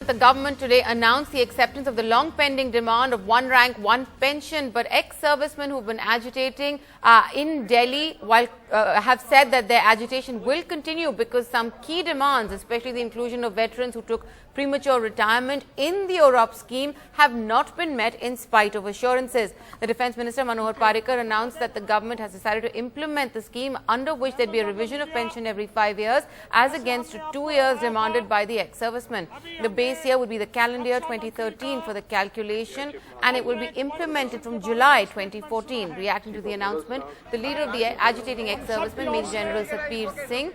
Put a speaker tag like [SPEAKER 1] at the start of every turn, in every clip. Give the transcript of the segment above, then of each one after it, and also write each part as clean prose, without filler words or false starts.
[SPEAKER 1] the government today announced the acceptance of the long-pending demand of one rank, one pension. But ex-servicemen who've been agitating in Delhi have said that their agitation will continue because some key demands, especially the inclusion of veterans who took premature retirement in the OROP scheme, have not been met in spite of assurances. The Defence Minister Manohar Parrikar announced that the government has decided to implement the scheme under which there'd be a revision of pension every 5 years as against 2 years demanded by the ex-servicemen. The base year would be the calendar year 2013 for the calculation, and it will be implemented from July 2014. Reacting to the announcement, the leader of the agitating ex-servicemen, Major General Satbir Singh,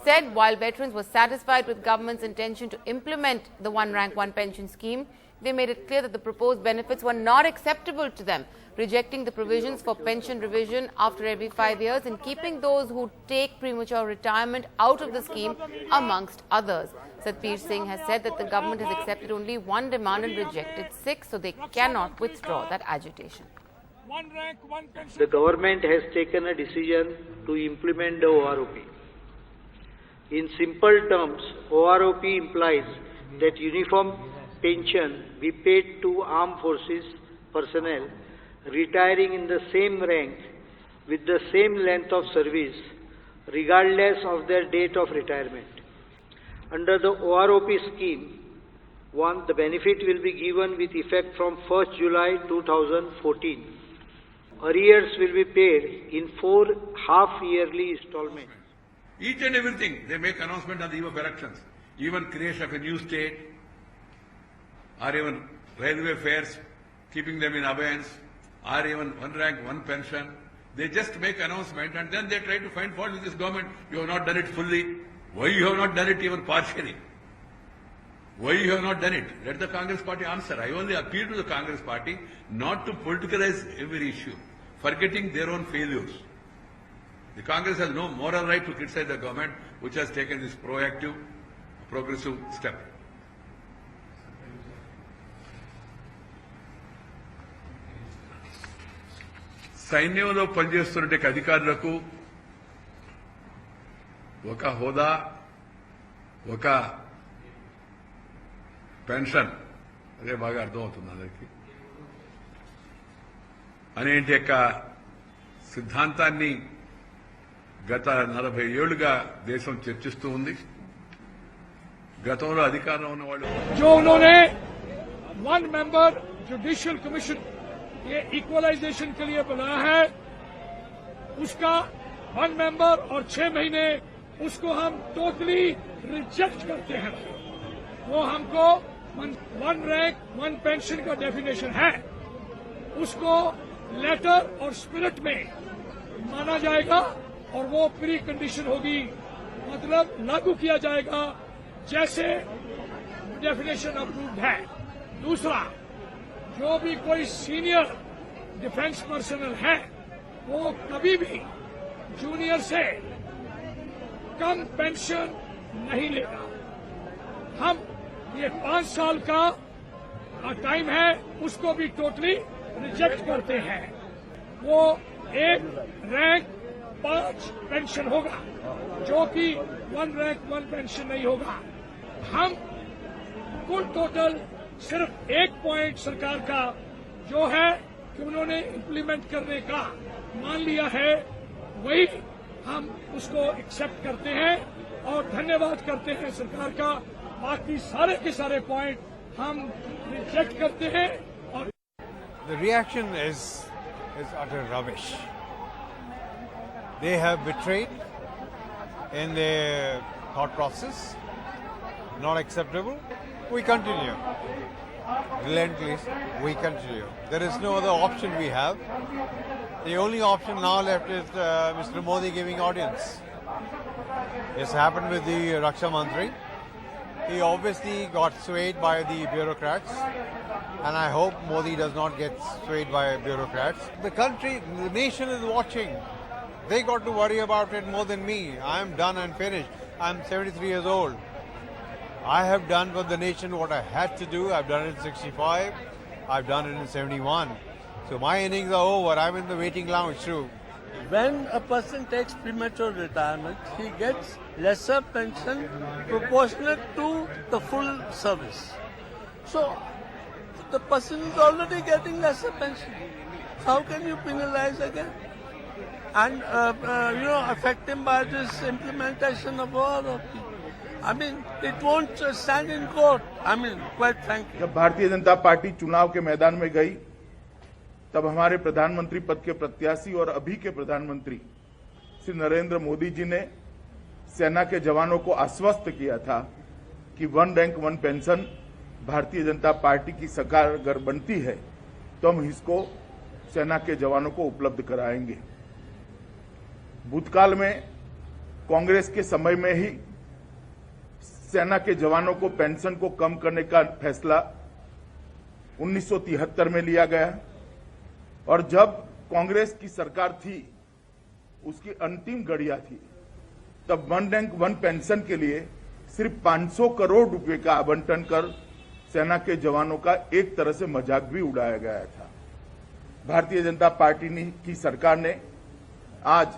[SPEAKER 1] said while veterans were satisfied with government's intention to implement the one rank, one pension scheme, they made it clear that the proposed benefits were not acceptable to them, rejecting the provisions for pension revision after every 5 years and keeping those who take premature retirement out of the scheme, amongst others. Satbir Singh has said that the government has accepted only one demand and rejected 6, so they cannot withdraw that agitation.
[SPEAKER 2] The government has taken a decision to implement the OROP. In simple terms, OROP implies that uniform pension be paid to armed forces personnel retiring in the same rank with the same length of service regardless of their date of retirement. Under the OROP scheme, the benefit will be given with effect from 1st July 2014. Arrears will be paid in 4 half-yearly installments.
[SPEAKER 3] Each and everything, they make announcement on the eve of elections. Even creation of a new state, or even railway fares, keeping them in abeyance, or even one rank, one pension. They just make announcement and then they try to find fault with this government. You have not done it fully. Why you have not done it even partially? Why you have not done it? Let the Congress party answer. I only appeal to the Congress party not to politicize every issue, forgetting their own failures. The Congress has no moral right to criticize the government which has taken this proactive, progressive step. సైన్యంలో పనిచేస్తున్న అధికారులకు ఒక హోదా, ఒక pension, అదే బాగా అర్థమవుతుంది అందరికీ, అనేటి యొక్క సిద్ధాంతాన్ని గత 40 ఏళ్లుగా దేశం చర్చిస్తూ ఉంది. గతంలో అధికారంలో ఉన్న వాళ్ళు
[SPEAKER 4] जो उन्होंने 1 मेंबर जुडिशियल कमीशन ये इक्वलाइजेशन के लिए बनाया है, उसका 1 मेंबर और 6 महीने उसको हम टोटली रिजेक्ट करते हैं. वो हमको 1 रैंक 1 पेंशन का डेफिनेशन है, उसको लेटर और स्पिरिट में माना जाएगा और वो प्री कंडीशन होगी, मतलब लागू किया जाएगा जैसे डेफिनेशन अप्रूव्ड है. दूसरा, जो भी कोई सीनियर डिफेंस पर्सनल है वो कभी भी जूनियर से कम पेंशन नहीं लेगा. हम ये 5 साल का टाइम है उसको भी टोटली रिजेक्ट करते हैं. वो 1 रैंक 5 पेंशन होगा, जो कि 1 रैंक 1 पेंशन नहीं होगा. हम कुल टोटल सिर्फ 1 पॉइंट सरकार का जो है कि उन्होंने इम्प्लीमेंट करने का मान लिया है, वही हम उसको एक्सेप्ट करते हैं और धन्यवाद करते हैं सरकार का. बाकी सारे के सारे पॉइंट हम रिजेक्ट करते हैं. और
[SPEAKER 5] The reaction is utter rubbish. They have betrayed in their thought process. Not acceptable. We continue. Relentlessly, we continue. There is no other option we have. The only option now left is Mr. Modi giving audience. This happened with the Raksha Mantri. He obviously got swayed by the bureaucrats, and I hope Modi does not get swayed by bureaucrats. The country, the nation is watching. They got to worry about it more than me. I am done and finished. I am 73 years old. I have done for the nation what I had to do. I've done it in 65. I've done it in 71. So my innings are over. I'm in the waiting lounge too.
[SPEAKER 6] When a person takes premature retirement, he gets lesser pension proportionate to the full service. So the person is already getting lesser pension. How can you penalize again? And affect him by this implementation of OROP. I mean, it won't stand in court. I mean, quite frankly.
[SPEAKER 7] जब Bharatiya Janata party चुनाव के मैदान में गई तब हमारे प्रधानमंत्री पद के प्रत्याशी और अभी के प्रधानमंत्री श्री नरेंद्र मोदी जी ने सेना के जवानों को आश्वस्त किया था कि 1 rank 1 pension Bharatiya Janata party की सरकार अगर बनती है तो हम इसको सेना के जवानों को उपलब्ध कराएंगे। भूतकाल में कांग्रेस के समय में ही सेना के जवानों को पेंशन को कम करने का फैसला 1973 में लिया गया और जब कांग्रेस की सरकार थी उसकी अंतिम घड़ियां थी तब 1 रैंक 1 पेंशन के लिए सिर्फ 500 करोड़ रुपए का आवंटन कर सेना के जवानों का एक तरह से मजाक भी उड़ाया गया था। भारतीय जनता पार्टी की सरकार ने आज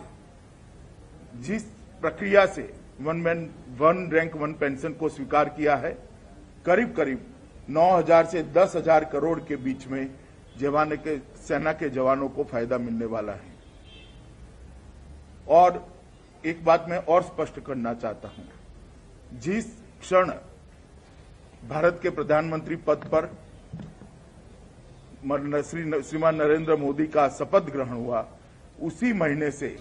[SPEAKER 7] जिस प्रक्रिया से 1 रैंक 1 पेंशन को स्वीकार किया है, करीब करीब 9,000 से 10,000 करोड़ के बीच में सेना के जवानों को फायदा मिलने वाला है। और एक बात मैं और स्पष्ट करना चाहता हूं, जिस क्षण भारत के प्रधानमंत्री पद पर श्रीमान नरेंद्र मोदी का शपथ ग्रहण हुआ, उसी महीने से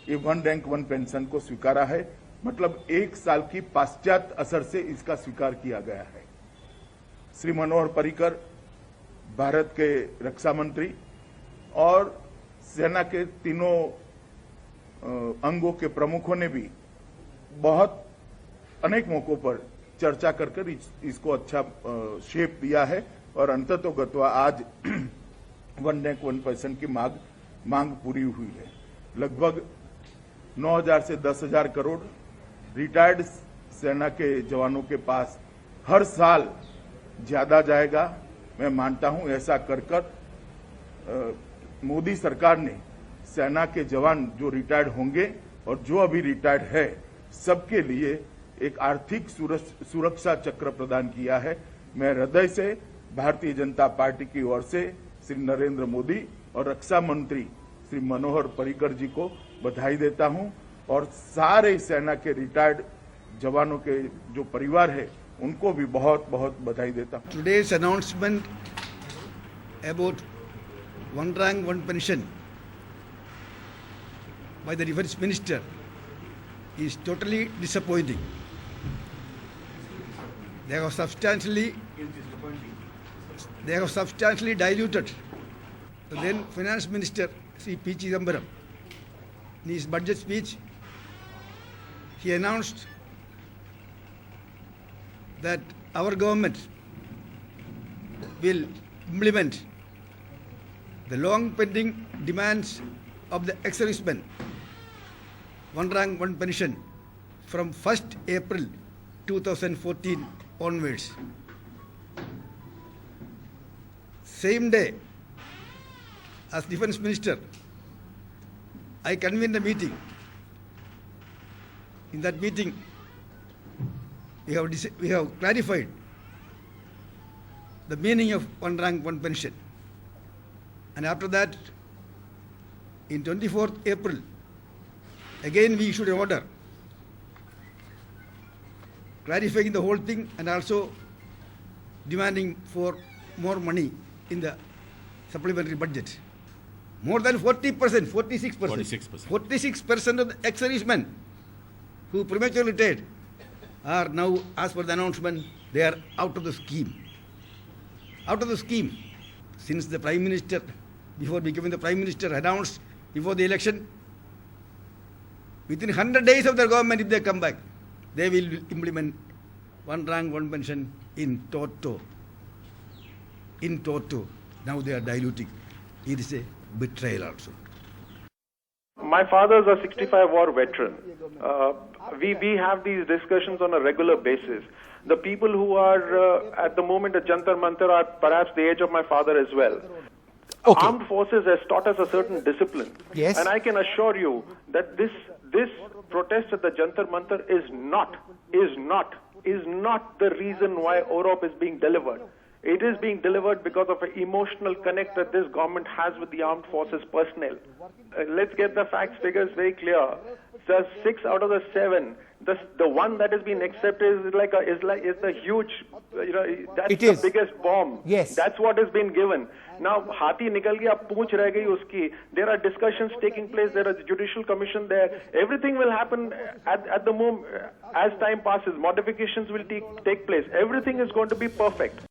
[SPEAKER 7] ये 1 रैंक 1 पेंशन को स्वीकारा है। मतलब 1 साल की पाश्चात्य असर से इसका स्वीकार किया गया है। श्री मनोहर पर्रिकर भारत के रक्षा मंत्री और सेना के तीनों अंगों के प्रमुखों ने भी बहुत अनेक मौकों पर चर्चा कर इसको अच्छा शेप दिया है और अंततोगत्वा आज 1 रैंक 1 पेंशन की मांग पूरी हुई है। लगभग 9,000 से 10,000 करोड़ रिटायर्ड सेना के जवानों के पास हर साल ज्यादा जाएगा। मैं मानता हूं ऐसा कर मोदी सरकार ने सेना के जवान जो रिटायर्ड होंगे और जो अभी रिटायर्ड है सबके लिए एक आर्थिक सुरक्षा चक्र प्रदान किया है। मैं हृदय से भारतीय जनता पार्टी की ओर से श्री नरेंद्र मोदी और रक्षा मंत्री श्री मनोहर पर्रिकर जी को बधाई देता हूं और सारे सेना के रिटायर्ड जवानों के जो परिवार है उनको भी बहुत बहुत बधाई देता हूं।
[SPEAKER 8] Today's announcement about 1 rank 1 pension by the defense minister is totally disappointing. They have substantially diluted the then finance minister Sri P. Chidambaram. In his budget speech, he announced that our government will implement the long pending demands of the ex-servicemen, 1 rank 1 pension from 1st April 2014 onwards. Same day, as defense minister, I convened a meeting. In that meeting, we have clarified the meaning of 1 rank 1 pension. And after that, in 24th April, again we issued an order clarifying the whole thing and also demanding for more money in the supplementary budget. More than 40%, 46% of the ex-servicemen who prematurely retired are now, as per the announcement, they are out of the scheme. Out of the scheme. Since the Prime Minister, before becoming the Prime Minister, announced before the election, within 100 days of their government, if they come back, they will implement 1 rank 1 pension in toto. In toto. Now they are diluting. It is a betrayal also.
[SPEAKER 9] My father is a 65 war veteran. We have these discussions on a regular basis. The people who are at the moment at Jantar Mantar are perhaps the age of my father as well.
[SPEAKER 10] Okay.
[SPEAKER 9] Armed forces has taught us a certain discipline.
[SPEAKER 10] Yes.
[SPEAKER 9] And I can assure you that this protest at the Jantar Mantar is not the reason why OROP is being delivered. It is being delivered because of an emotional connect that this government has with the armed forces personnel. Let's get the facts, figures very clear. So 6 out of the 7, the one that has been accepted is the huge, that's
[SPEAKER 10] It
[SPEAKER 9] the
[SPEAKER 10] is.
[SPEAKER 9] biggest bomb.
[SPEAKER 10] Yes.
[SPEAKER 9] That's what has been given. Now, हाथी निकल गया, पूंछ रह गई उसकी. There are discussions taking place. There is a judicial commission there. Everything will happen at the moment as time passes. Modifications will take place. Everything is going to be perfect.